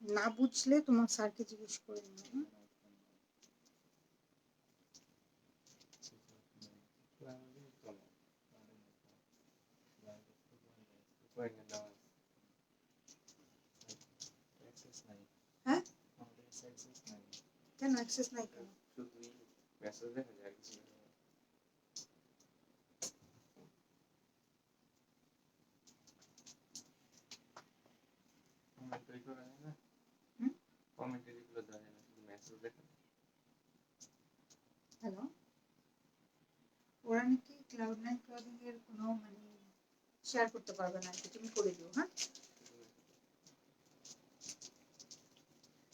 না বুঝলে তোমার স্যারকে জিজ্ঞেস করে নিও। হ্যাঁ কেন অ্যাক্সেস নাই কেন? হ্যালো, ওরা নাকি ক্লাউড9 ক্লদিং এর কোনো মানে শেয়ার করতে পারবে না, তুমি করে দিও। হ্যাঁ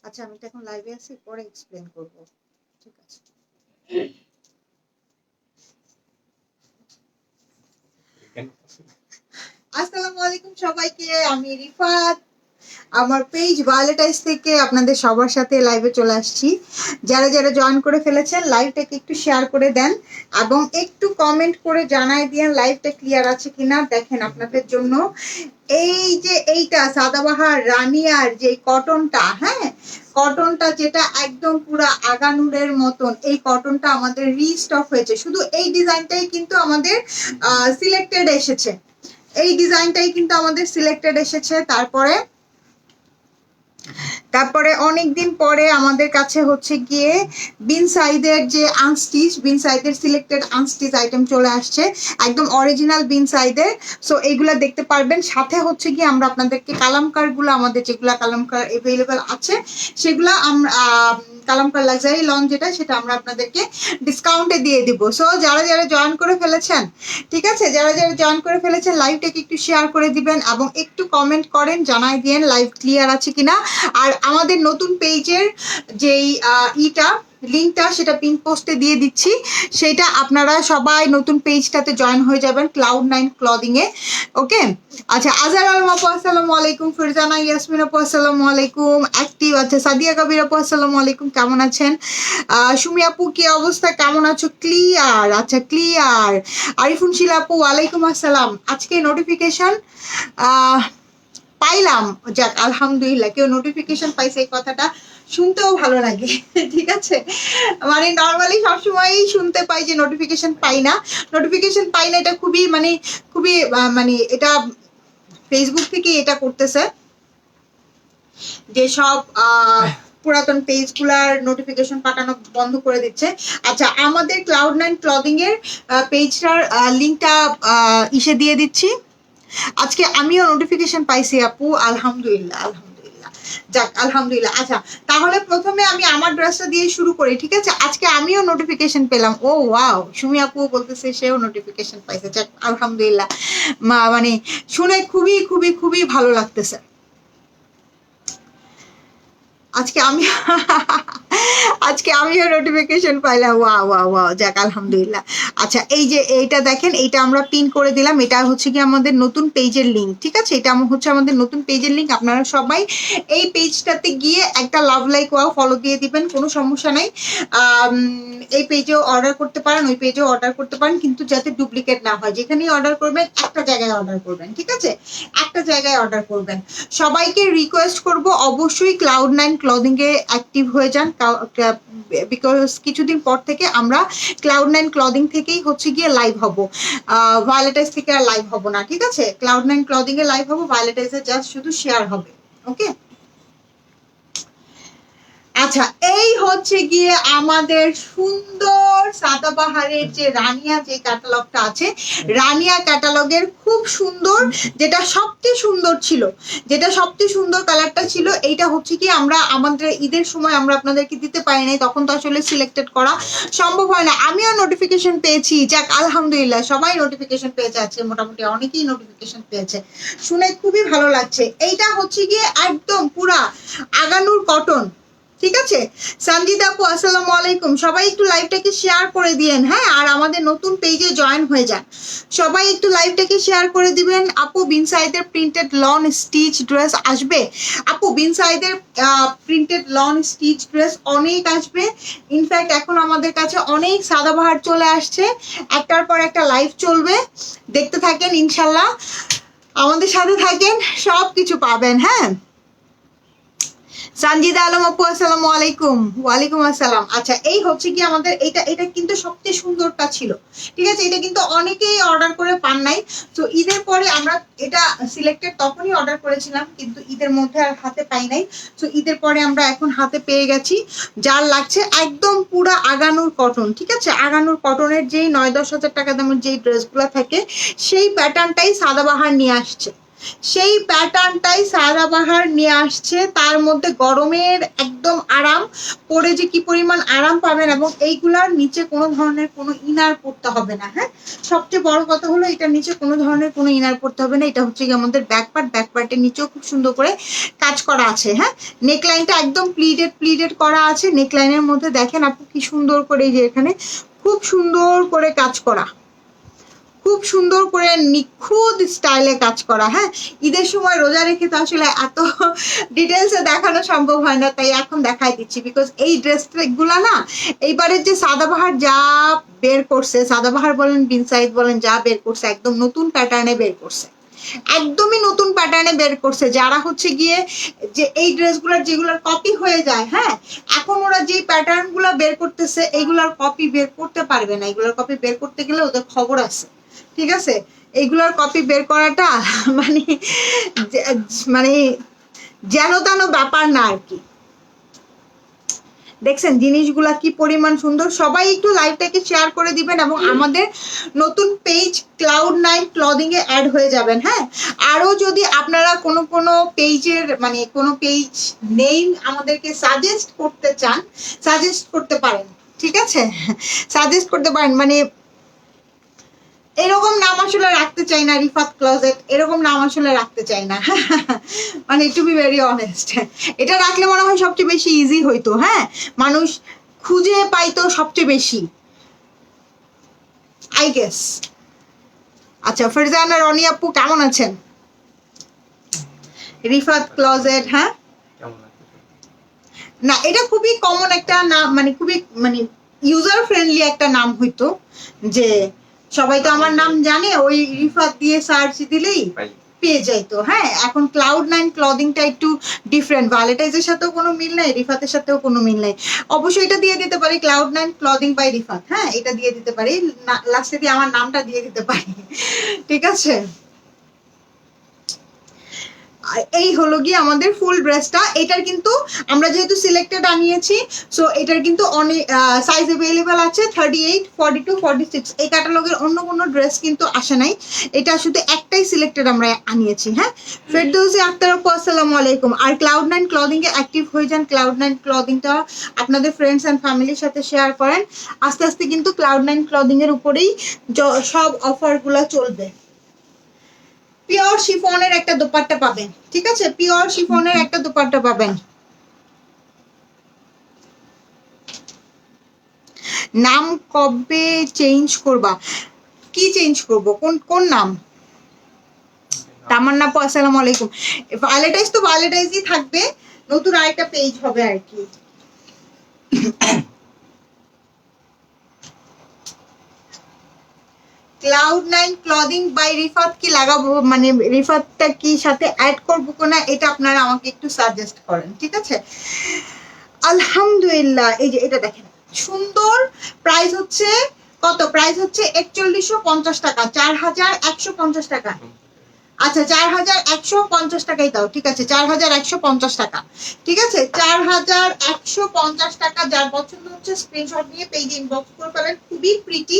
আচ্ছা, আমি তো এখন লাইভে আছি, পরে এক্সপ্লেন করব। ঠিক আছে। আসসালামু আলাইকুম সবাইকে, আমি রিফাত আমার পেজ ভায়োলেটাইজ থেকে আপনাদের সবার সাথে লাইভে চলে আসছি। যারা যারা জয়েন করে ফেলেছেন লাইভটাকে একটু শেয়ার করে দেন এবং একটু কমেন্ট করে জানাই দিয়েন লাইভটা ক্লিয়ার আছে কিনা। দেখেন আপনাদের জন্য এই যে এইটা সাদাবাহার রানিয়ার যে কটনটা, হ্যাঁ কটনটা যেটা একদম পুরো আগানুরের মতন, এই কটনটা আমাদের রিস্টক হয়েছে। শুধু এই ডিজাইনটাই কিন্তু আমাদের সিলেক্টেড এসেছে, এই ডিজাইনটাই কিন্তু আমাদের সিলেক্টেড এসেছে। তারপরে অনেকদিন পরে আমাদের কাছে হচ্ছে গিয়ে বিন সাইদের যে আনস্টিচ, বিন সাইদের সিলেক্টেড আনস্টিচ আইটেম চলে আসছে, একদম অরিজিনাল বিন সাইদের। সো এইগুলা দেখতে পারবেন। সাথে হচ্ছে গিয়ে আমরা আপনাদেরকে কালামকারগুলো, আমাদের যেগুলা কালামকার এভেলেবেল আছে সেগুলা আমরা কালামকার লাক্সারি লন যেটা, সেটা আমরা আপনাদেরকে ডিসকাউন্টে দিয়ে দিব। সো যারা যারা জয়েন করে ফেলেছেন, ঠিক আছে, যারা যারা জয়েন করে ফেলেছেন লাইভটাকে একটু শেয়ার করে দিবেন এবং একটু কমেন্ট করেন, জানাই দিয়েন লাইভ ক্লিয়ার আছে কিনা। আর আমাদের নতুন পেজের যেই লিঙ্কটা সেটা পিন পোস্টে দিয়ে দিচ্ছি, সেটা আপনারা সবাই নতুন পেজটাতে জয়েন হয়ে যাবেন ক্লাউড9 ক্লদিং এ। ওকে আচ্ছা, আজহার আলম আপু আসসালামু আলাইকুম, ফিরজানা ইয়াসমিন আপু আসসালামু আলাইকুম, অ্যাক্টিভ আছে সাদিয়া কবির আপু আসসালামু আলাইকুম, কেমন আছেন? সুমি আপু কি অবস্থা, কেমন আছো? ক্লিয়ার, আচ্ছা ক্লিয়ার। আরিফুন শিলা আপু ওয়ালাইকুম আসসালাম। আজকে নোটিফিকেশন পাইলাম, যাক আলহামদুলিল্লাহ, কেউ নোটিফিকেশন পাইছে, এই কথাটা শুনতেও ভালো লাগে। ঠিক আছে, মানে নর্মালি সবসময়ই শুনতে পাই যে নোটিফিকেশন পাই না, নোটিফিকেশন পাই না, এটা খুবই মানে খুবই মানে এটা ফেসবুক থেকে এটা করতেছে যে সব পুরাতন পেজগুলার নোটিফিকেশন পাঠানো বন্ধ করে দিচ্ছে। আচ্ছা, আমাদের ক্লাউড9 ক্লদিং এর পেজটার লিঙ্কটা ইসে দিয়ে দিচ্ছি। আজকে আমিও নোটিফিকেশন পাইছি আপু, আলহামদুলিল্লাহ আলহামদুলিল্লাহ, যাক আলহামদুলিল্লাহ। আচ্ছা তাহলে প্রথমে আমি আমার ড্রেসটা দিয়ে শুরু করি, ঠিক আছে? আজকে আমিও নোটিফিকেশন পেলাম, ও ওয়াও, সুমি আপু বলতেছে সেও নোটিফিকেশন পাইছে, যাক আলহামদুলিল্লাহ। মানে শুনে খুবই খুবই খুবই ভালো লাগতেছে। আজকে আমিও নোটিফিকেশন পাইলাম, ওয়াও ওয়াও ওয়াও, যাক আলহামদুলিল্লাহ। আচ্ছা এই যে এইটা দেখেন, এইটা আমরা পিন করে দিলাম, এটা হচ্ছে কি আমাদের নতুন পেজের লিঙ্ক, ঠিক আছে? এটা হচ্ছে আমাদের নতুন পেজের লিঙ্ক। আপনারা সবাই এই পেজটাতে গিয়ে একটা লাভ লাইক ওয়াও ফলো দিয়ে দিবেন, কোনো সমস্যা নাই। এই পেজেও অর্ডার করতে পারেন, ওই পেজেও অর্ডার করতে পারেন, কিন্তু যাতে ডুপ্লিকেট না হয়। যেখানেই অর্ডার করবেন একটা জায়গায় অর্ডার করবেন, ঠিক আছে? একটা জায়গায় অর্ডার করবেন। সবাইকে রিকোয়েস্ট করব অবশ্যই ক্লাউড9 ক্লদিং এ অ্যাক্টিভ হয়ে যান, বিকজ কিছুদিন পর থেকে আমরা ক্লাউড9 ক্লদিং থেকেই হচ্ছে গিয়ে লাইভ হব, ভায়োলেটাইজ থেকে আর লাইভ হব না, ঠিক আছে? ক্লাউড9 ক্লদিং এ লাইভ হব, ভায়োলেটাইজে জাস্ট শুধু শেয়ার হবে। ওকে আচ্ছা, এই হচ্ছে গিয়ে আমাদের সুন্দর সাদাবাহারের যে রানিয়া যে ক্যাটালগটা আছে, রানিয়া ক্যাটালগের খুব সুন্দর, যেটা সবচেয়ে সুন্দর ছিল, যেটা সবচেয়ে সুন্দর কালারটা ছিল, এইটা হচ্ছে কি আমরা আমাদের ঈদের সময় আমরা আপনাদেরকে দিতে পারি নাই, তখন তো আসলে সিলেক্টেড করা সম্ভব হয় না। আমিও নোটিফিকেশন পেয়েছি, যাক আলহামদুলিল্লাহ, সবাই নোটিফিকেশন পেয়েছে, আজকে মোটামুটি অনেকেই নোটিফিকেশন পেয়েছে, শুনে খুবই ভালো লাগছে। এইটা হচ্ছে গিয়ে একদম পুরা আগানুর কটন, ঠিক আছে? সঞ্জিত আপু আসসালামু আলাইকুম, সবাই একটু লাইভটাকে শেয়ার করে দিয়েন, হ্যাঁ, আর আমাদের নতুন পেজে জয়েন হয়ে যান, সবাই একটু লাইভটাকে শেয়ার করে দিবেন। আপু বিন সাইদের প্রিন্টেড লন স্টিচ ড্রেস আসবে? আপু বিন সাইদের প্রিন্টেড লন স্টিচ ড্রেস অনেক আসবে, ইনফ্যাক্ট এখন আমাদের কাছে অনেক সাদাবাহার চলে আসছে, একটার পর একটা লাইভ চলবে, দেখতে থাকেন ইনশাল্লাহ, আমাদের সাথে থাকেন, সব কিছু পাবেন। হ্যাঁ সঞ্জিদা আলম আপু আসসালামু আলাইকুম। ওয়ালাইকুম আসসালাম। আচ্ছা এই হচ্ছে কি আমাদের এটা এটা কিন্তু সবচেয়ে সুন্দরটা ছিল, ঠিক আছে। এটা কিন্তু অনেকেই অর্ডার করে পান নাই। তো ঈদের পরে আমরা এটা সিলেক্টেড তখনই অর্ডার করেছিলাম, কিন্তু ঈদের মধ্যে আর হাতে পাই নাই। তো ঈদের পরে আমরা এখন হাতে পেয়ে গেছি। যার লাগছে একদম পুরা আগানুর কটন, ঠিক আছে। আগানুর কটনের যেই 9-10 হাজার টাকা দামের যেই ড্রেসগুলো থাকে সেই প্যাটার্নটাই সাদাবাহার নিয়ে আসছে। সেই প্যাটার্নটাই সাদাবাহার নিয়ে আসছে। তার মধ্যে গরমের একদম আরাম, পরে যে কি পরিমাণ আরাম পাবেন, এবং এইগুলার নিচে কোনো ধরনের কোনো ইনার পড়তে হবে না। হ্যাঁ, সবচেয়ে বড় কথা হলো এটার নিচে কোনো ধরনের কোনো ইনার পড়তে হবে না। এটা হচ্ছে কি আমাদের ব্যাকপার্টের নিচেও খুব সুন্দর করে কাজ করা আছে। হ্যাঁ, নেকলাইনটা একদম প্লিটেড করা আছে। নেকলাইনের মধ্যে দেখেন আপু কি সুন্দর করে, যে এখানে খুব সুন্দর করে কাজ করা, খুব সুন্দর করে নিখুঁত স্টাইলে কাজ করা। হ্যাঁ, ঈদের সময় রোজা রেখে তো আসলে এত ডিটেলসে দেখানো সম্ভব হয় না, তাই এখন দেখাই দিচ্ছি। বিকজ এই ড্রেসগুলা না, এইবারের যে সাদাবাহার যা বের করছে, সাদাবাহার বলেন বিন সাইদ বলেন, যা বের করছে একদম নতুন প্যাটার্নে বের করছে, একদমই নতুন প্যাটার্নে বের করছে। যারা হচ্ছে গিয়ে যে এই ড্রেসগুলোর যেগুলোর কপি হয়ে যায়, হ্যাঁ, এখন ওরা যে প্যাটার্ন গুলা বের করতেছে এইগুলার কপি বের করতে পারবে না। এগুলোর কপি বের করতে গেলে ওদের খবর আছে, ঠিক আছে। এইগুলোর কপি বের করাটা মানে মানে যেন তেন ব্যাপার না আর কি। দেখছেন জিনিসগুলা কি পরিমাণ সুন্দর। সবাই একটু লাইভটাকে শেয়ার করে দিবেন এবং আমাদের নতুন পেজ Cloud9 ক্লদিং এ অ্যাড হয়ে যাবেন। হ্যাঁ, আরো যদি আপনারা কোনো পেজের মানে কোনো পেজ নেই আমাদেরকে সাজেস্ট করতে চান, সাজেস্ট করতে পারেন, ঠিক আছে। সাজেস্ট করতে পারেন, মানে এরকম নাম আসলে রাখতে চাই না, রিফাত ক্লোজেট এরকম নাম আসলে রাখতে চাই না। মানে টু বি ভেরি অনেস্ট, এটা রাখলে মনে হয় সবচেয়ে বেশি ইজি হইতো। হ্যাঁ, মানুষ খুঁজে পাইতো সবচেয়ে বেশি, আই গেস। আচ্ছা, ফরজানা রনি আপু কেমন আছেন? রিফাত ক্লোজেট, হ্যাঁ না, এটা খুবই কমন একটা নাম, মানে খুবই মানে ইউজার ফ্রেন্ডলি একটা নাম হইতো, যে সবাই তো আমার নাম জানে, ওই রিফাত দিয়ে সার্চ দিলেই পেয়ে যাইতো। হ্যাঁ, এখন Cloud9 ক্লদিংটা একটু ডিফারেন্ট, ভালেটাইজের সাথেও কোনো মিল নাই, রিফাতের সাথেও কোনো মিল নাই। অবশ্যই এটা দিয়ে দিতে পারি Cloud9 ক্লদিং বাই রিফাত। হ্যাঁ, এটা দিয়ে দিতে পারি, লাস্টে দিয়ে আমার নামটা দিয়ে দিতে পারি, ঠিক আছে। এই হলো গিয়ে আমাদের ফুল ড্রেসটা। এটার কিন্তু আমরা যেহেতু সিলেক্টেড আনিয়েছি, সো এটার কিন্তু অনেক সাইজ অ্যাভেলেবেল আছে, 38, 42, 46। এই ক্যাটালগের অন্য কোনো ড্রেস কিন্তু আসে নাই, এটা শুধু একটাই সিলেক্টেড আমরা আনিয়েছি। হ্যাঁ, ফেরদৌসি আক্তার আপু আসসালামু আলাইকুম। আর Cloud9 ক্লদিং এ অ্যাক্টিভ হয়ে যান, Cloud9 ক্লদিংটা আপনাদের ফ্রেন্ডস অ্যান্ড ফ্যামিলির সাথে শেয়ার করেন। আস্তে আস্তে কিন্তু Cloud9 ক্লদিং এর উপরেই সব অফারগুলো চলবে। পিওর শিফনের একটা দোপাট্টা পাবেন, ঠিক আছে, পিওর শিফনের একটা দোপাট্টা পাবেন। নাম কবে চেঞ্জ করবা? কি চেঞ্জ করব, কোন কোন নাম? তামান্না আপু আসসালামু আলাইকুম। ভায়োলেটাইজ তো ভায়োলেটাইজই থাকবে, নতুন আরেকটা পেজ হবে আর কি। Cloud9 ক্লদিং বাই রিফাত কি লাগাবো, মানে রিফাতটা কি সাথে অ্যাড করবো কিনা, এটা আপনারা আমাকে একটু সাজেস্ট করেন, ঠিক আছে। আলহামদুলিল্লাহ, এই যে এটা দেখেন সুন্দর। প্রাইস হচ্ছে কত? প্রাইস হচ্ছে 4150 টাকা, 4150 টাকা। আচ্ছা, 4150 টাকাই দাও, ঠিক আছে, 4150 টাকা, ঠিক আছে, 4150 টাকা। যার পছন্দ হচ্ছে স্ক্রিনশট নিয়ে পেজে ইনবক্স করে ফেলেন। খুবই প্রিটি,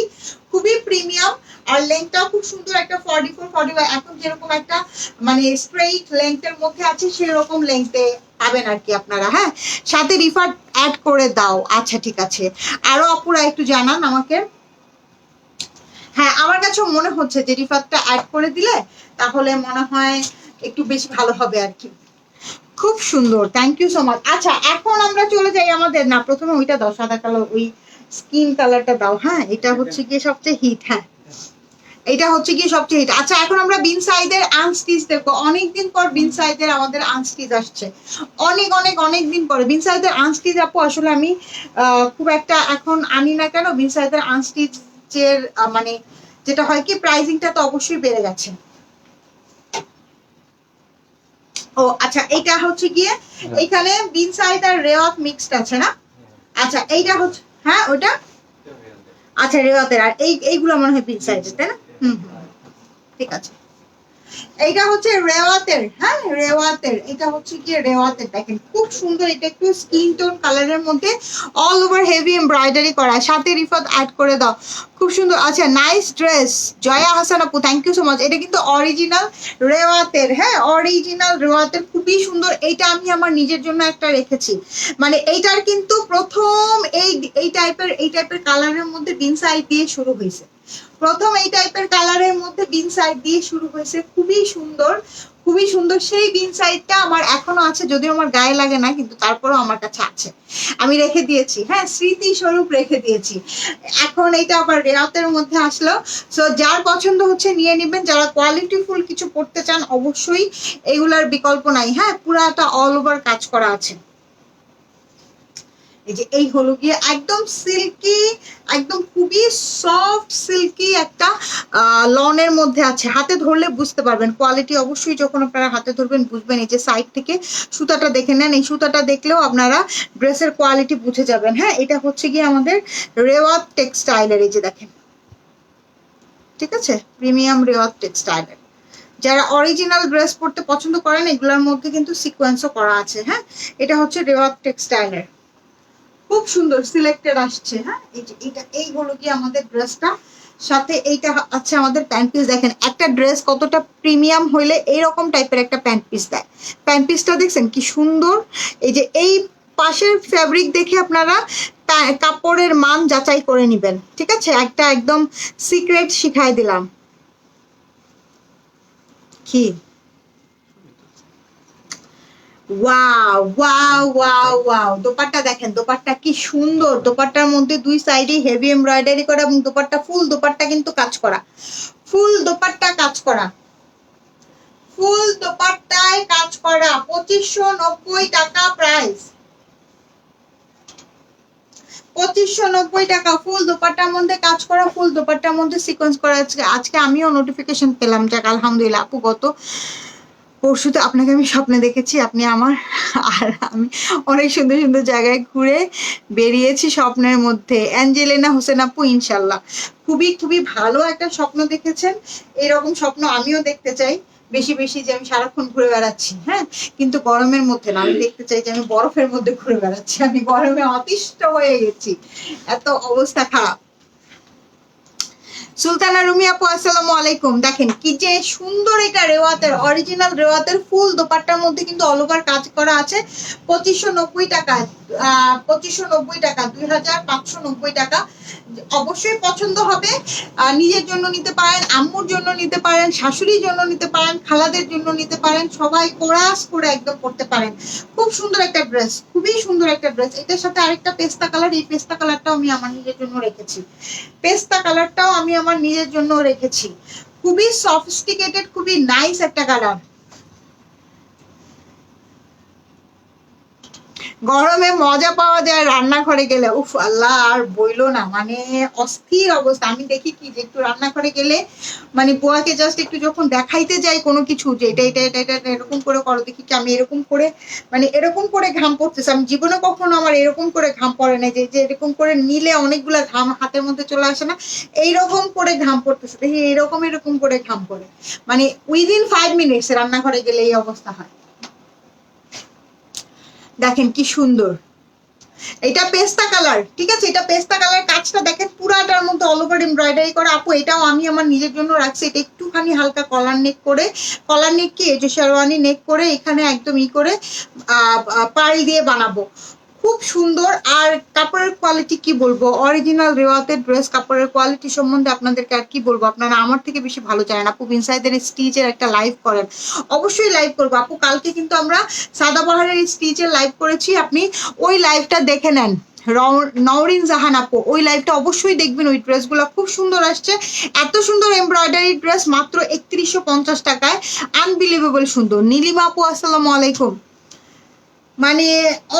খুবই প্রিমিয়াম, আর লেন্থটাও খুব সুন্দর, একটা 44, 45 এখন যেরকম একটা মানে স্ট্রেইট লেন্থের মধ্যে আছে সেরকম লেন্থে পাবেন আর কি আপনারা। হ্যাঁ, সাথে রিফার অ্যাড করে দাও। আচ্ছা ঠিক আছে, আরো আপুরা একটু জানান আমাকে। হ্যাঁ, আমার কাছেও মনে হচ্ছে যে রিফাতটা অ্যাড করে দিলে তাহলে মনে হয় একটু বেশি ভালো হবে আর কি। খুব সুন্দর, থ্যাংক ইউ সো মাচ। আচ্ছা, এখন আমরা চলে যাই আমাদের, না প্রথমে ওইটা দাও, সাদা কালার, ওই স্কিন কালারটা দাও। হ্যাঁ, এটা হচ্ছে গিয়ে সবচেয়ে হিট। হ্যাঁ, এটা হচ্ছে গিয়ে সবচেয়ে হিট। আচ্ছা, এখন আমরা বিন সাইদের আনস্টিচ দেখবো। অনেকদিন পর বিন সাইদের আমাদের আনস্টিচ আসছে, অনেক অনেক অনেক দিন পরে বিন সাইদের আনস্টিচ। আপু আসলে আমি খুব একটা এখন আনি না কেন, বিন সাইদের আনস্টিচের মানে যেটা হয় কি প্রাইসিংটা তো অবশ্যই বেড়ে গেছে। ও আচ্ছা, এটা হচ্ছে গিয়ে এখানে বিন সাইড আর রেওয়াত মিক্সড আছে না? আচ্ছা এইটা হচ্ছে, হ্যাঁ ওটা আচ্ছা রেওয়াতের, আর এইগুলো মনে হয় বিন সাইডের, তাই না? হুম হুম, ঠিক আছে। এইটা হচ্ছে রেওয়াতের, হ্যাঁ রেওয়াতের, এটা হচ্ছে কি রেওয়াতের, দেখেন খুব সুন্দর। এটা একটু স্কিন টোন কালারের মধ্যে অল ওভার হেভি এমব্রয়ডারি করা, সাথে রিফাত অ্যাড করে দাও, খুব সুন্দর। আচ্ছা নাইস ড্রেস জয়া হাসান আপু, থ্যাংক ইউ সো মাচ। এটা কিন্তু অরিজিনাল রেওয়াতের, হ্যাঁ অরিজিনাল রেওয়াতের, খুবই সুন্দর। এইটা আমি আমার নিজের জন্য একটা রেখেছি, মানে এইটার কিন্তু প্রথম এই টাইপের কালারের মধ্যে বিন সাইড দিয়ে শুরু হয়েছে, প্রথম এই টাইপের কালারের মধ্যে বিন সাইড দিয়ে শুরু হয়েছে, খুবই সুন্দর খুবই সুন্দর। সেই বিন সাইডটা আমার এখনো আছে, যদিও আমার গায়ে লাগে না, কিন্তু তারপরেও আমার কাছে আছে, আমি রেখে দিয়েছি, হ্যাঁ স্মৃতি স্বরূপ রেখে দিয়েছি। এখন এটা আবার রেয়াতের মধ্যে আসলো, সো যার পছন্দ হচ্ছে নিয়ে নেবেন। যারা কোয়ালিটিফুল কিছু পড়তে চান অবশ্যই এগুলার বিকল্প নাই, হ্যাঁ পুরাটা অল ওভার কাজ করা আছে। এই যে এই হলো গিয়ে একদম সিল্কি, একদম খুবই সফট সিল্কি একটা লনের মধ্যে আছে। হাতে ধরলে বুঝতে পারবেন কোয়ালিটি, অবশ্যই যখন আপনারা হাতে ধরবেন বুঝবেন। এই যে সাইড থেকে সুতাটা দেখে নেন, এই সুতাটা দেখলেও আপনারা ড্রেসের কোয়ালিটি বুঝে যাবেন। হ্যাঁ এটা হচ্ছে গিয়ে আমাদের রেওয়াত টেক্সটাইলের, এই যে দেখেন, ঠিক আছে প্রিমিয়াম রেওয়াত টেক্সটাইলের। যারা অরিজিনাল ড্রেস পরতে পছন্দ করেন এগুলোর মধ্যে কিন্তু সিকোয়েন্সও করা আছে। হ্যাঁ এটা হচ্ছে রেওয়াত টেক্সটাইলের, খুব সুন্দর সিলেক্টেড আসছে। হ্যাঁ এই যে এই হলো কি আমাদের ড্রেসটা, সাথে এইটা আছে আমাদের প্যান্ট পিস। দেখেন একটা ড্রেস কতটা প্রিমিয়াম হইলে এইরকম টাইপের একটা প্যান্ট পিস দেয়। প্যান্ট পিসটা দেখছেন কি সুন্দর। এই যে এই পাশের ফ্যাব্রিক দেখে আপনারা কাপড়ের মান যাচাই করে নেবেন, ঠিক আছে? একটা একদম সিক্রেট শিখাই দিলাম। কি wow wow wow wow, dupatta দেখেন, দোপাট্টা কি সুন্দর। দোপাট্টার মধ্যে দুই সাইডে হেভি এমব্রয়ডারি করা, এবং দোপাট্টা ফুল দোপাট্টা কিন্তু কাজ করা, ফুল দোপাট্টা কাজ করা, ফুল দোপাট্টায় কাজ করা। 2590 টাকা প্রাইস, 2590 টাকা। ফুল দোপাট্টার মধ্যে কাজ করা, ফুল দোপাট্টার মধ্যে সিকোয়েন্স করা। আজকে আমিও নোটিফিকেশন পেলাম, যাক আলহামদুলিল্লাহ। আপু গত পরশু তো আপনাকে আমি স্বপ্নে দেখেছি, আপনি আমার, আর আমি অনেক সুন্দর সুন্দর জায়গায় ঘুরে বেরিয়েছি স্বপ্নের মধ্যে। অ্যাঞ্জেলিনা হোসেন আপু, ইনশাল্লাহ খুবই খুবই ভালো একটা স্বপ্ন দেখেছেন। এরকম স্বপ্ন আমিও দেখতে চাই বেশি বেশি, যে আমি সারাক্ষণ ঘুরে বেড়াচ্ছি, হ্যাঁ কিন্তু গরমের মধ্যে না। আমি দেখতে চাই যে আমি বরফের মধ্যে ঘুরে বেড়াচ্ছি, আমি গরমে অতিষ্ঠ হয়ে গেছি, এত অবস্থা খারাপ। সুলতানা রুমি আপু, আসসালামু আলাইকুম। দেখেন কি যে সুন্দর, এটা রেওয়াতের, অরিজিনাল রেওয়াতের ফুল দোপাট্টার মধ্যে কিন্তু অল ওভার কাজ করা আছে। 2590 টাকা, 2590 টাকা, 2590 টাকা। অবশ্যই পছন্দ হবে। নিজের জন্য নিতে পারেন, আম্মুর জন্য নিতে পারেন, শাশুড়ির জন্য নিতে পারেন, খালাদের জন্য নিতে পারেন, সবাই কোরাস করে একদম পড়তে পারেন। খুব সুন্দর একটা ড্রেস, খুবই সুন্দর একটা ড্রেস। এটার সাথে আরেকটা পেস্তা কালার, এই পেস্তা কালারটাও আমি আমার নিজের জন্য রেখেছি, পেস্তা কালারটাও আমি আমার নিজের জন্য রেখেছি। খুবই সফিস্টিকেটেড, খুবই নাইস একটা কালার। গরমে মজা পাওয়া যায় রান্নাঘরে গেলে, উফ আল্লাহ আর বইলো না, মানে অস্থির অবস্থা। আমি দেখি কি যে একটু রান্নাঘরে গেলে, মানে বুয়াকে জাস্ট একটু যখন দেখাইতে যাই কোনো কিছু, যে এটা এটা এটা এটা এরকম করে করো, দেখি কি আমি এরকম করে, মানে এরকম করে ঘাম পড়তেছে। আমি জীবনে কখনো আমার এরকম করে ঘাম পড়ে না, যে যে এরকম করে নিলে অনেকগুলা ঘাম হাতের মধ্যে চলে আসে না, এইরকম করে ঘাম পড়তেছে। দেখি এরকম এরকম করে ঘাম পড়ে, মানে উইদিন 5 মিনিটস রান্নাঘরে গেলে এই অবস্থা হয়। দেখেন কি সুন্দর, এটা পেস্তা কালার, ঠিক আছে? এটা পেস্তা কালার, কাজটা দেখেন পুরাটার মধ্যে অল ওভার এমব্রয়ডারি করা। আপু এটাও আমি আমার নিজের জন্য রাখছি। এটা একটুখানি হালকা কলার নেক করে, কলার নেক কি এই যে শেরওয়ানি নেক করে, এখানে একদম করে পার্ল দিয়ে বানাবো, খুব সুন্দর। আর কাপড়ের কোয়ালিটি কি বলবো, অরিজিনাল রেওয়াতের ড্রেস কাপড়ের কোয়ালিটি সম্বন্ধে আপনাদেরকে আর কি বলবো, আপনারা আমার থেকে বেশি ভালো জানেন। আপু বিনসাইদের স্টিচের একটা লাইভ করেন, অবশ্যই লাইভ করবো আপু। কালকে কিন্তু আমরা সাদাবাহারের স্টিচের লাইভ করেছি, আপনি ওই লাইভটা দেখে নেন। নওরিন জাহান আপু, ওই লাইভটা অবশ্যই দেখবেন। ওই ড্রেসগুলো খুব সুন্দর আসছে, এত সুন্দর এমব্রয়ডারি ড্রেস মাত্র 3150 টাকায়, আনবিলিভেবল সুন্দর। নীলিমা আপু, আসসালামু আলাইকুম। মানে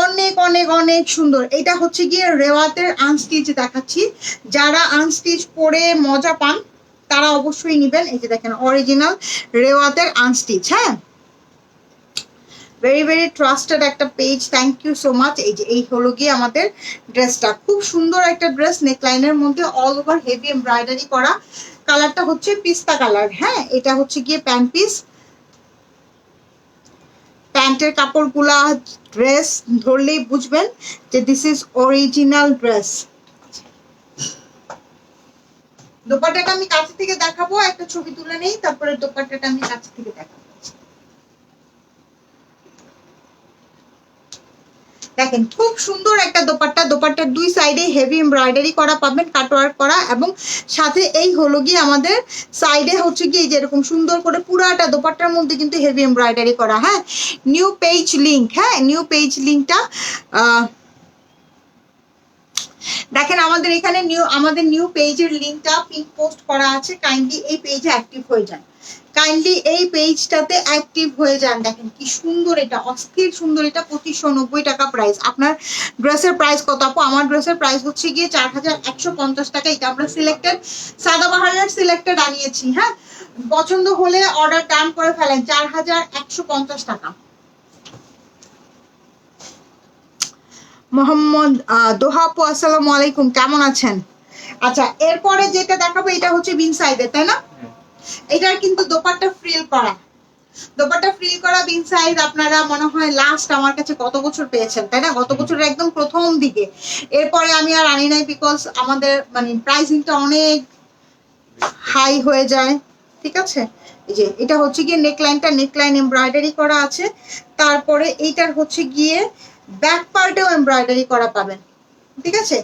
অনেক অনেক অনেক সুন্দর। এটা হচ্ছে গিয়ে রেওয়াতের আনস্টিচ দেখাচ্ছি, যারা আনস্টিচ পরে মজা পান তারা অবশ্যই নিবেন। এই যে দেখেন অরিজিনাল রেওয়াতের আনস্টিচ, হ্যাঁ ভেরি ভেরি ট্রাস্টেড একটা page, thank you so much. এই যে এই হলো গিয়ে আমাদের ড্রেসটা, খুব সুন্দর একটা ড্রেস, নেকলাইনের মধ্যে অল ওভার হেভি এমব্রয়ডারি করা। কালারটা হচ্ছে পিস্তা কালার। হ্যাঁ, এটা হচ্ছে গিয়ে প্যান্ট পিস। প্যান্টের কাপড়গুলা ড্রেস ধরলেই বুঝবেন যে দিস ইজ অরিজিনাল ড্রেস। দোপাট্টাটা আমি কাছে থেকে দেখাবো, একটা ছবি তুলে নেই, তারপরে দোপাট্টাটা আমি কাছে থেকে দেখাবো। দেখেন খুব সুন্দর একটা দোপাট্টা, দোপাট্টার দুই সাইডে হেভি এমব্রয়ডারি করা পাবেন, কাটওয়ার্ক করা, এবং সাথে এই হলো গিয়ে আমাদের সাইডে হচ্ছে গিয়ে যেরকম সুন্দর করে পুরাটা দোপাট্টার মধ্যে কিন্তু হেভি এমব্রয়ডারি করা। হ্যাঁ, নিউ পেজ লিংক, হ্যাঁ নিউ পেজ লিংকটা দেখেন আমাদের এখানে আমাদের নিউ পেজের লিংকটা পিন পোস্ট করা আছে, কাইন্ডলি এই পেজে অ্যাক্টিভ হয়ে যান, কাইন্ডলি এই পেজটাতে অ্যাক্টিভ হয়ে যান। দেখেন কি সুন্দর, এটা অস্থির সুন্দর, এটা 2590 টাকা প্রাইস। আপনার ড্রেসের প্রাইস কত আপু? আমার ড্রেসের প্রাইস হচ্ছে গিয়ে 4150 টাকা। এটা আমরা সিলেক্টেড সাদাবাহারের সিলেক্টেড আনিয়েছি। হ্যাঁ, পছন্দ হলে অর্ডার ডান করে ফেলেন, 4150 টাকা। মোহাম্মদ দোহা আপু আসসালামু আলাইকুম, কেমন আছেন? আচ্ছা, এরপরে যেটা দেখাবো এটা হচ্ছে বিন সাইজের, তাই না? এটার কিন্তু দোপাট্টা ফ্রিল করা, দোপাট্টা ফ্রিল করা বিন সাইজ। আপনারা মনে হয় লাস্ট আমার কাছে গত বছর পেয়েছেন, তাই না? গত বছরের একদম প্রথম দিকে। এরপরে আমি আর আনি নাই, বিকজ আমাদের মানে প্রাইসিংটা অনেক হাই হয়ে যায়। ঠিক আছে, এই যে এটা হচ্ছে গিয়ে নেকলাইনটা, নেকলাইন এমব্রয়ডারি করা আছে। তারপরে এইটার হচ্ছে গিয়ে ব্যাক পার্টেও এমব্রয়ডারি করা পাবেন। ঠিক আছে,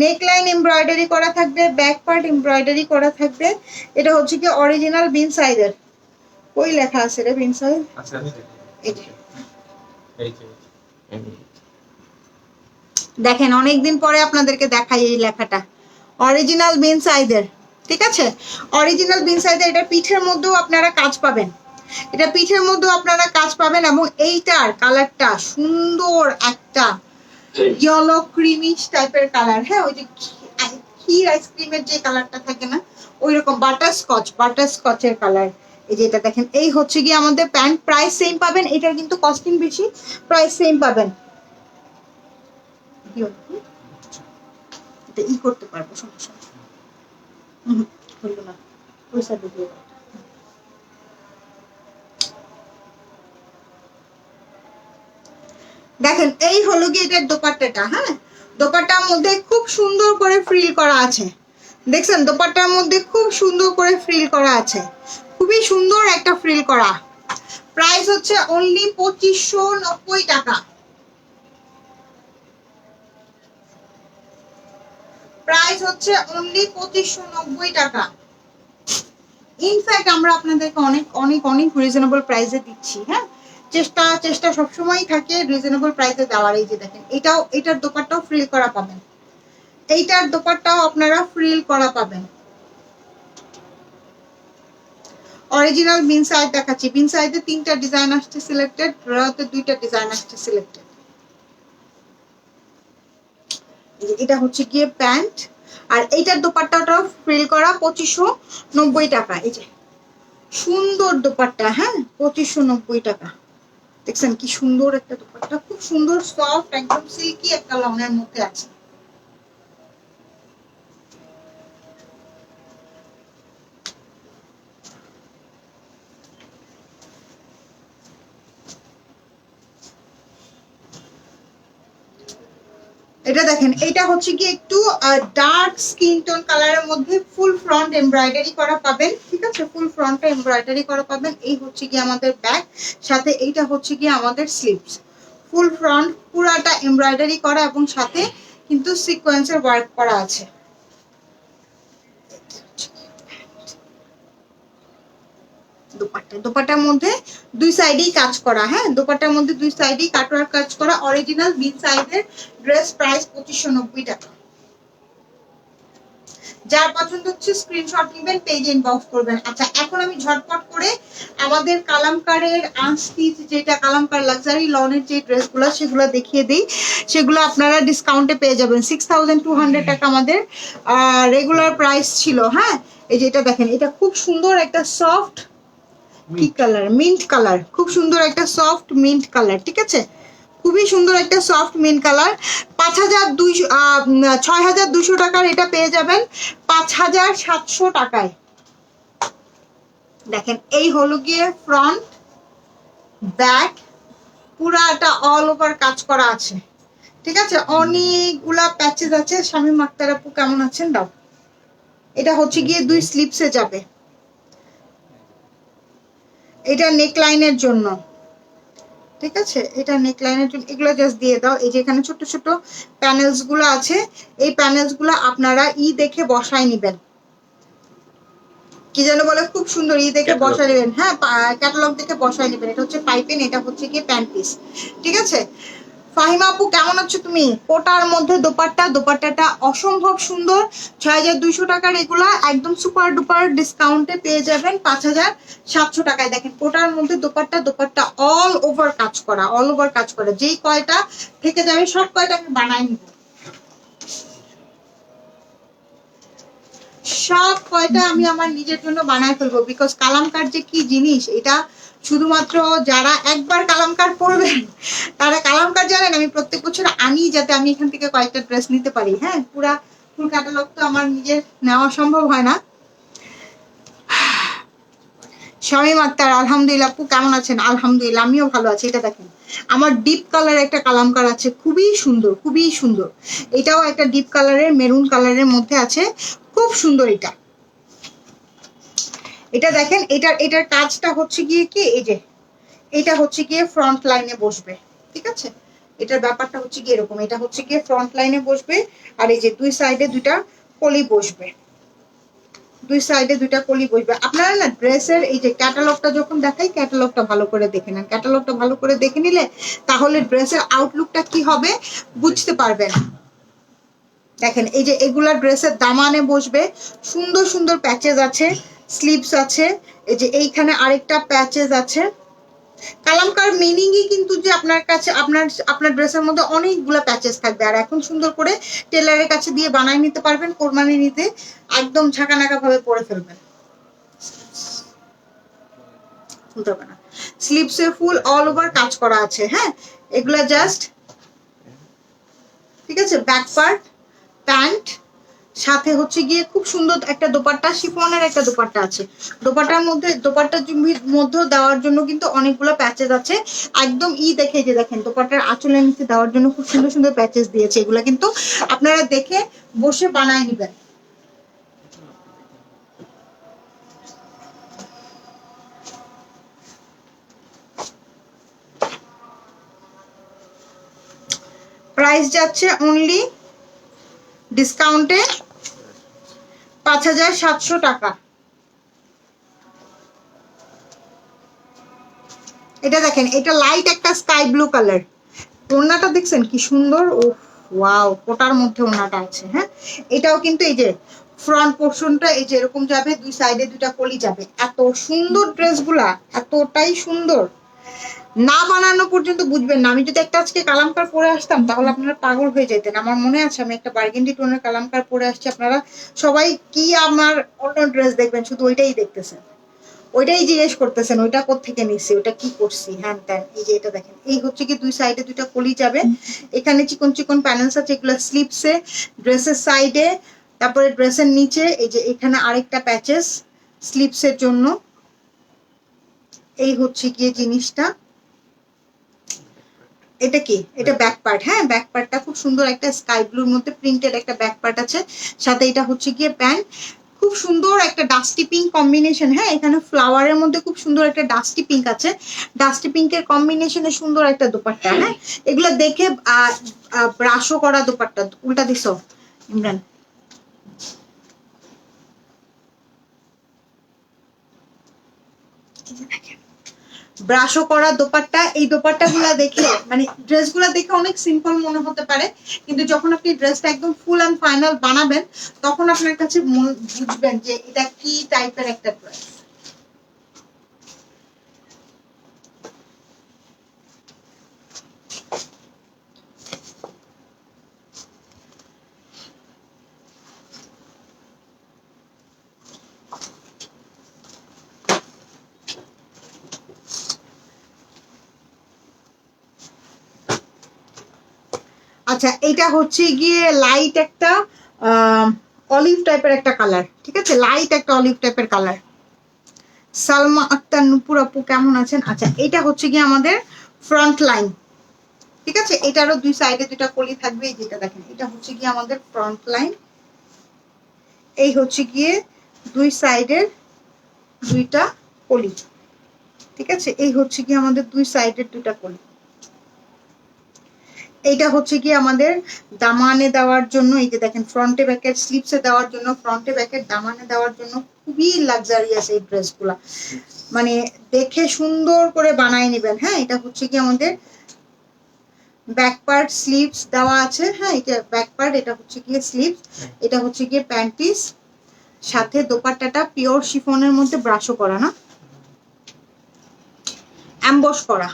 নেকলাইন এমব্রয়ডারি করা থাকবে, ব্যাক পার্ট এমব্রয়ডারি করা থাকবে। এটা হচ্ছে কি অরিজিনাল বিন সাইজের। ওই লেখা আছে রে বিন সাইজ। দেখেন অনেকদিন পরে আপনাদেরকে দেখাই এই লেখাটা, অরিজিনাল বিন সাইজের। ঠিক আছে, অরিজিনাল বিন সাইজের। এটা পিঠের মধ্যেও আপনারা কাজ পাবেন, এটা পিঠের মধ্যেও আপনারা কাজ পাবেন। এবং এইটার কালারটা সুন্দর একটা ইয়েলো ক্রিমিশ টাইপের কালার। হ্যাঁ, ওই যে ক্ষীর আইসক্রিমের যে কালারটা থাকে না, ওই রকম বাটারস্কচের কালার। এই যে এটা দেখেন, এই হচ্ছে গিয়ে আমাদের প্যান্ট। প্রাইস সেম পাবেন, এটার কিন্তু কস্টিং বেশি, প্রাইস সেম পাবেন। এটা করতে পারবো, সমস্যা হলো না, পয়সা দিয়ে। দেখেন এই হলো গিয়ে এটার দোপাট্টাটা। হ্যাঁ, দোপাট্টার মধ্যে খুব সুন্দর করে ফ্রিল করা আছে, দেখছেন? দোপাট্টার মধ্যে খুব সুন্দর করে ফ্রিল করা আছে, খুবই সুন্দর একটা ফ্রিল করা। প্রাইস হচ্ছে অনলি 2590 টাকা। প্রাইস হচ্ছে অনলি 2590 টাকা। ইনফ্যাক্ট আমরা আপনাদেরকে অনেক অনেক অনেক রিজনেবল প্রাইসে দিচ্ছি। হ্যাঁ, চেষ্টা সবসময়ই থাকে রিজনেবল প্রাইসে দেওয়ার। এই যে দেখেন, এটার দোপাট্টাও ফ্রিল করা পাবেন, এইটার দোপাট্টাও আপনারা ফ্রিল করা পাবেন। অরিজিনাল বিন সাইড দেখাচ্ছি, বিন সাইডে 3টা ডিজাইন আসছে সিলেক্টেড, রাতে 2টা ডিজাইন আসছে সিলেক্টেড। এটা হচ্ছে গিয়ে প্যান্ট, আর এইটার দোপাট্টাটাও ফ্রিল করা 2590 টাকা। এই যে সুন্দর দোপাট্টা, হ্যাঁ 2590 টাকা। দেখছেন কি সুন্দর একটা দোপাট্টা, খুব সুন্দর সফট, একদম সিল্কি একটা লনের মধ্যে আছে। এটা দেখেন, এটা হচ্ছে কি একটু ডার্ক স্কিন টোন কালারের মধ্যে ফুল ফ্রন্ট এমব্রয়ডারি করা পাবেন। ঠিক আছে, ফুল ফ্রন্টে এমব্রয়ডারি করা পাবেন। এই হচ্ছে কি আমাদের ব্যাক, সাথে এইটা হচ্ছে কি আমাদের স্লিভস। ফুল ফ্রন্ট পুরাটা এমব্রয়ডারি করা এবং সাথে কিন্তু সিকোয়েন্সের ওয়ার্ক করা আছে। দোপাট্টার মধ্যে দুই সাইডেই কাজ করা। হ্যাঁ, দোপাট্টার মধ্যে দুই সাইডেই কাটওয়ার্ক কাজ করা, অরিজিনাল বিন সাইজের ড্রেস। প্রাইস 2590 টাকা। যার পছন্দ হচ্ছে স্ক্রিনশট নেবেন, পেজে ইনবক্স করবেন। আচ্ছা, এখন আমি ঝটপট করে আমাদের কালামকারের আনস্টিচ, যেটা কালামকার লাক্সারি লনের যে ড্রেসগুলো সেগুলো দেখিয়ে দিই। সেগুলো আপনারা ডিসকাউন্টে পেয়ে যাবেন। 6200 টাকা আমাদের রেগুলার প্রাইস ছিল। হ্যাঁ, এই যে এটা দেখেন, এটা খুব সুন্দর একটা সফট কি কালার, মিন্ট কালার, খুব সুন্দর একটা সফট মিন্ট কালার, ঠিক আছে, খুবই সুন্দর একটা সফট মিন্ট কালার। 5,200 6,200 টাকার এটা পেয়ে যাবেন 5,700 টাকায়। দেখেন এই হলো গিয়ে ফ্রন্ট, ব্যাক, পুরাটা অল ওভার কাজ করা আছে, ঠিক আছে, অনেকগুলা প্যাচেস আছে। শামীম আক্তার আপু কেমন আছেন দাও। এটা হচ্ছে গিয়ে 2 স্লিপসে যাবে, এটা নেক লাইনের জন্য, ঠিক আছে, এটা নেক লাইনের জন্য। এগুলো জাস্ট দিয়ে দাও। এই যে এখানে ছোট ছোট প্যানেলস গুলো আছে, এই প্যানেলস গুলো আপনারা দেখে বসায় নিবেন, কি যেন বলে, খুব সুন্দর দেখে বসায় নেবেন, হ্যাঁ ক্যাটালগ দেখে বসায় নেবেন। এটা হচ্ছে পাইপেন, এটা হচ্ছে গিয়ে প্যান্ট পিস, ঠিক আছে। ফাহিমা আপু কেমন আছো তুমি। কোটার মধ্যে দোপাট্টা, দোপাট্টাটা অসম্ভব সুন্দর। 6,200 টাকার এগুলা একদম সুপার ডুপার ডিসকাউন্টে পেয়ে যাবেন 5,700 টাকায়। দেখেন কোটার মধ্যে দোপাট্টা, দোপাট্টা অল ওভার কাজ করা, অল ওভার কাজ করা। যেই কয়টা থেকে যাবে সব কয়টা আমি বানাই নিব, সব কয়টা আমি আমার নিজের জন্য বানায় ফেলবো। বিকজ কালামকার যে কি জিনিস, এটা শুধুমাত্র যারা একবার কালামকার পরবেন তারা কালামকার জানেন। আমি প্রত্যেক বছর আনি যাতে আমি এখান থেকে কয়েকটা ড্রেস নিতে পারি। হ্যাঁ, ফুল ক্যাটালগ তো আমার নিজের নেওয়া সম্ভব হয় না। শামীম আক্তার আলহামদুলিল্লাহ। আপু কেমন আছেন। আলহামদুলিল্লাহ আমিও ভালো আছি। এটা দেখেন আমার ডিপ কালার একটা কালামকার আছে, খুবই সুন্দর, খুবই সুন্দর। এটাও একটা ডিপ কালারের মেরুন কালারের মধ্যে আছে, খুব সুন্দর। এটা দেখেন, এটার কাজটা হচ্ছে গিয়ে কি, এই যে এটা হচ্ছে গিয়ে ফ্রন্ট লাইনে বসবে, ঠিক আছে, এটার ব্যাপারটা হচ্ছে গিয়ে এরকম। এটা হচ্ছে গিয়ে ফ্রন্ট লাইনে বসবে, আর এই যে দুই সাইডে দুইটা কলি বসবে, দুই সাইডে দুইটা কলি বসবে। আপনারা না ড্রেসের এই যে ক্যাটালগটা যখন দেখাই, ক্যাটালগটা ভালো করে দেখে নেন। ক্যাটালগটা ভালো করে দেখে নিলে তাহলে ড্রেসের আউটলুকটা কি হবে বুঝতে পারবেন। দেখেন এই যে এগুলা ড্রেসের দামানে বসবে, সুন্দর সুন্দর প্যাচেস আছে, স্লিভস আছে, এই যে এইখানে আরেকটা প্যাচেস আছে। কালামকার মিনিংই কিন্তু যে আপনার কাছে আপনার ড্রেসের মধ্যে অনেকগুলো প্যাচেস থাকবে, আর এখন সুন্দর করে টেলারের কাছে দিয়ে বানায় নিতে পারবেন। কোরবানি নিতে একদম ঝাঁকানাকা ভাবে পরে ফেলবেন, শুনতে হবে না। স্লিভসে ফুল অল ওভার কাজ করা আছে, হ্যাঁ, এগুলা জাস্ট, ঠিক আছে, ব্যাক পার্ট, প্যান্ট, সাথে হচ্ছে গিয়ে খুব সুন্দর একটা দোপাট্টা, শিফনের একটা দোপাট্টা আছে। দোপাট্টার মধ্যে দেওয়ার জন্য কিন্তু অনেকগুলো প্যাচেস আছে, একদম দেখে যে দেখেন দোপাট্টার আঁচলের নিচে দেওয়ার জন্য খুব সুন্দর সুন্দর প্যাচেস দিয়েছে। এগুলো কিন্তু আপনারা দেখে বসে বানায় নিবেন। প্রাইস যাচ্ছে অনলি ডিসকাউন্টে 5,700 টাকা। এটা দেখেন, এটা লাইট একটা স্কাই ব্লু কালার। ওড়নাটা দেখছেন কি সুন্দর, ও ওয়াও, কোটার মধ্যে ওড়নাটা আছে। হ্যাঁ, এটাও কিন্তু এই যে ফ্রন্ট পোর্শনটা এই যে এরকম যাবে, দুই সাইডে দুইটা কলি যাবে। এত সুন্দর ড্রেসগুলা, এতটাই সুন্দর, না বানানো পর্যন্ত বুঝবেন না। আমি যদি একটা আজকে কালামকার পরে আসতাম তাহলে আপনারা পাগল হয়ে যেতেন। আমার মনে আছে আমি একটা বার্গেন্ডি টোনের কালামকার পরে আসছি, আপনারা সবাই কি আমার অন্য ড্রেস দেখবেন, শুধু ওইটাই দেখতেছেন, ওইটাই জিজ্ঞেস করতেছেন ওইটা কোত্থেকে নিচ্ছি, ওইটা কি করছি, হ্যান ত্যান। এই যে এটা দেখেন, এই হচ্ছে কি দুই সাইডে দুইটা কলি যাবে, এখানে চিকন চিকন প্যানেলস আছে, এগুলো স্লিপসে, ড্রেসের সাইডে, তারপরে ড্রেসের নিচে এই যে এখানে আরেকটা প্যাচেস স্লিপসের জন্য। এই হচ্ছে গিয়ে জিনিসটা। এটা কি, এটা ব্যাক পার্ট, হ্যাঁ, ব্যাক পার্টটা খুব সুন্দর একটা স্কাই ব্লুর মধ্যে প্রিন্টেড একটা ব্যাক পার্ট আছে, সাথে এটা হচ্ছে গিয়ে প্যান্ট। খুব সুন্দর একটা ডাস্টি পিঙ্ক কম্বিনেশন, হ্যাঁ, এখানে ফ্লাওয়ারের মধ্যে খুব সুন্দর একটা ডাস্টি পিঙ্ক আছে, ডাস্টি পিঙ্কের কম্বিনেশনে সুন্দর একটা দোপাট্টা। হ্যাঁ, এগুলো দেখে ব্রাশও করা দোপাট্টা। উল্টা দিছো ইমরান। ব্রাশও করা দোপাট্টা। এই দোপাট্টাগুলা দেখে মানে ড্রেসগুলা দেখে অনেক সিম্পল মনে হতে পারে, কিন্তু যখন আপনি ড্রেসটা একদম ফুল অ্যান্ড ফাইনাল বানাবেন তখন আপনার কাছে বুঝবেন যে এটা কি টাইপের একটা ড্রেস। আচ্ছা এটা হচ্ছে গিয়ে লাইট একটা অলিভ টাইপের একটা কালার, ঠিক আছে, লাইট একটা অলিভ টাইপের কালার। সালমা আক্তার নুপুর আপু কেমন আছেন? আচ্ছা এটা হচ্ছে গিয়ে আমাদের ফ্রন্ট লাইন, ঠিক আছে, এটারও দুই সাইডে দুইটা কলি থাকবে, এই যেটা দেখেন এটা হচ্ছে গিয়ে আমাদের ফ্রন্ট লাইন, এই হচ্ছে গিয়ে দুই সাইডের দুইটা কলি, ঠিক আছে, এই হচ্ছে গিয়ে আমাদের দুই সাইডের দুইটা কলি। এইটা হচ্ছে গিয়ে আমাদের দামানে দেওয়ার জন্য, এই যে দেখেন ফ্রন্টে ব্যাকের স্লিপসে দেওয়ার জন্য, ফ্রন্টে ব্যাকের দামানে দেওয়ার জন্য খুবই লাক্সারিয়াস এই ড্রেসগুলা, মানে দেখে সুন্দর করে বানায় নেবেন। হ্যাঁ এটা হচ্ছে কি আমাদের ব্যাক পার্ট স্লিভস দেওয়া আছে, হ্যাঁ এটা ব্যাক পার্ট, এটা হচ্ছে গিয়ে স্লিভস, এটা হচ্ছে গিয়ে প্যান্ট পিস, সাথে দোপাট্টাটা পিওর শিফনের মধ্যে ব্রাশও করা, না অ্যাম্বস করা,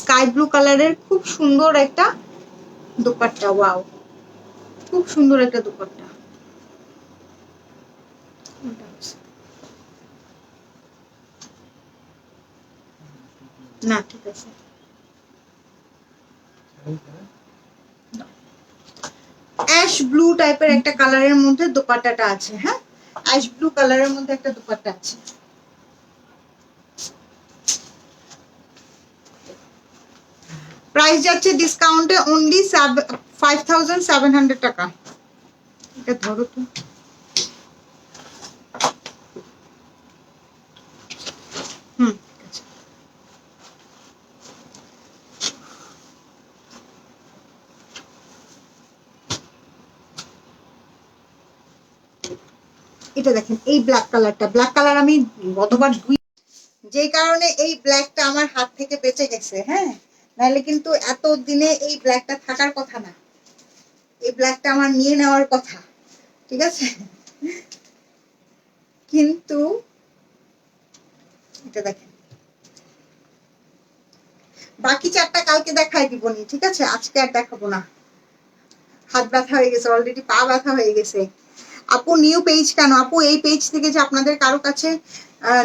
স্কাই ব্লু কালারের খুব সুন্দর একটা দোপাট্টা। ওয়াও, খুব সুন্দর একটা দোপাট্টা। না ঠিক আছে, অ্যাশ ব্লু টাইপের একটা কালারের মধ্যে দোপাট্টাটা আছে। হ্যাঁ অ্যাশ ব্লু কালারের মধ্যে একটা দোপাট্টা আছে। প্রাইস যাচ্ছে ডিসকাউন্টে অনলি 5700 টাকা। এটা ধরো তো, হুম ঠিক আছে। এটা দেখেন এই ব্ল্যাক কালারটা, ব্ল্যাক কালার আমি গতবার যে কারণে এই ব্ল্যাকটা আমার হাত থেকে বেঁচে গেছে। হ্যাঁ নাহলে কিন্তু এত দিনে এই ব্ল্যাকটা থাকার কথা না, এই ব্ল্যাকটা আমার নিয়ে নেওয়ার কথা, ঠিক আছে, কিন্তু এটা দেখেন বাকি চারটা কালকে দেখাই দিবনি, ঠিক আছে, আজকে আর দেখাবো না, হাত ব্যথা হয়ে গেছে অলরেডি, পা ব্যথা হয়ে গেছে। আপু নিউ পেজ কেন? আপু এই পেজ থেকে যে আপনাদের কারো কাছে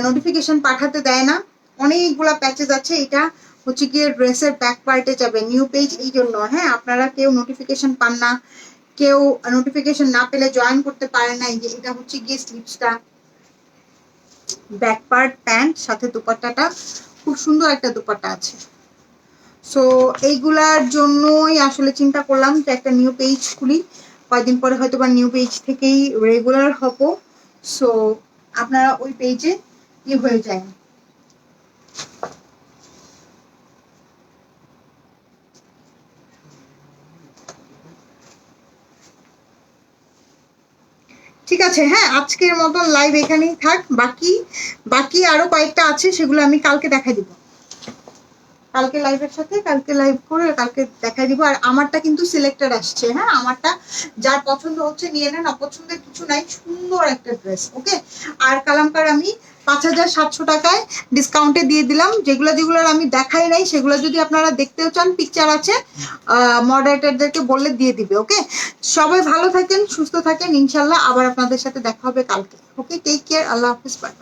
নোটিফিকেশন পাঠাতে দেয় না, অনেকগুলা প্যাচেস আছে, এটা হচ্ছে গিয়ে ড্রেসের ব্যাক পার্টে যাবে নিউ পেজ, এই জন্য। হ্যাঁ আপনারা কেউ নোটিফিকেশন পান না, কেউ নোটিফিকেশন না পেলে জয়েন করতে পারে না। এই যে এটা হচ্ছে গিয়ে স্লিপসটা, ব্যাক পার্ট, প্যান্ট, সাথে দুপাট্টাটা খুব সুন্দর একটা দুপাট্টা আছে। সো এইগুলার জন্যই আসলে চিন্তা করলাম যে একটা নিউ পেজ খুলি, কয়েকদিন পরে হয়তো বা নিউ পেজ থেকেই রেগুলার হব। সো আপনারা ওই পেজে হয়ে যায়। ঠিক আছে, হ্যাঁ আজকের মতন লাইভ এখানেই থাক, বাকি বাকি আরো কয়েকটা আছে সেগুলো আমি কালকে দেখাই দিব, কালকে লাইভের সাথে কালকে লাইভ করে কালকে দেখাই দিব। আর আমারটা কিন্তু সিলেক্টেড আসছে, হ্যাঁ আমারটা যার পছন্দ হচ্ছে নিয়ে নেন, অপছন্দের কিছু নাই, সুন্দর একটা ড্রেস। ওকে, আর কালামকার আমি 5700 টাকায় ডিসকাউন্টে দিয়ে দিলাম, যেগুলো যেগুলো আমি দেখাই নাই সেগুলো যদি আপনারা দেখতেও চান পিকচার আছে, মডারেটরদেরকে বললে দিয়ে দিবে। ওকে, সবাই ভালো থাকেন, সুস্থ থাকেন, ইনশাল্লাহ আবার আপনাদের সাথে দেখা হবে কালকে। ওকে, টেক কেয়ার, আল্লাহ হাফিজ, বাই।